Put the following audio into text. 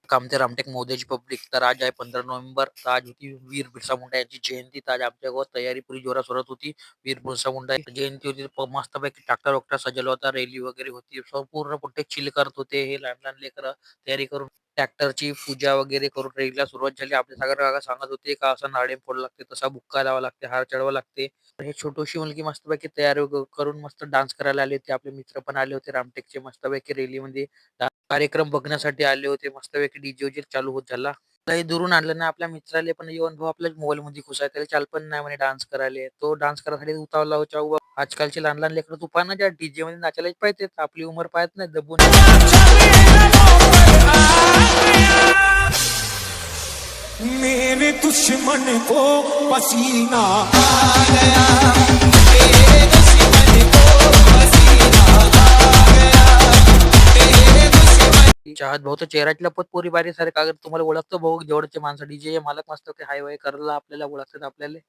कामते Ramtek महोदयाची public. तर आज आहे 15 नोव्हेंबर. तर आज होती वीर बिरसा मुंडा यांची जयंती. तर आज आमच्या गावात तयारी पुरी जोरात सुरत होती. वीर बिरसा मुंडा जयंती होती. मस्तपैकी ट्रॅक्टर वगैरे सजवला होता. रॅली वगैरे होती. संपूर्ण पुट्टे चिल करत होते. हे लहान लहान लेकरं तयारी करून ट्रॅक्टरची पूजा वगैरे करून रॅलीला सुरुवात झाली. आपले सागर काका सांगत होते का असं नाळे फोड लागते, तसा बुक्का लावा लागते, हार चढवा लागते. तर हे छोटीशी मुलगी मस्तपैकी तयारी करून मस्त डान्स करायला आली होती. आपले मित्र पण आले होते रामटेकचे मस्तपैकी रॅलीमध्ये कार्यक्रम बघण्यासाठी आले होते. मस्तपैकी डीजे विजे चालू होत झाला. काही दुरून आणलं नाही आपल्या मित्राले, पण येऊन भाऊ आपल्याच मोबाईल मध्ये घुसाय, त्याला चाल पण नाही म्हणे डान्स करायला. तो डान्स करायसाठी उतावला होता उभा. आजकालचे लहान लहान लेकरं तू पाहा ना, ज्या डीजे मध्ये नाचायलाच पाहिजे. आपली उमर पाहत नाही दबून. मेरे दुश्मन को पसीना आ गया, मेरे दुश्मन को पसीना आ गया, मेरे दुश्मन. चाहत भाऊ तर चेहऱ्याची लपत पोरी बारी सारे कागद तुम्हाला ओळखतो भाऊ. जवळचे माणसं डीजे मालक मस्त हाय वाय करायला आपल्याला ओळखतात आपल्याला.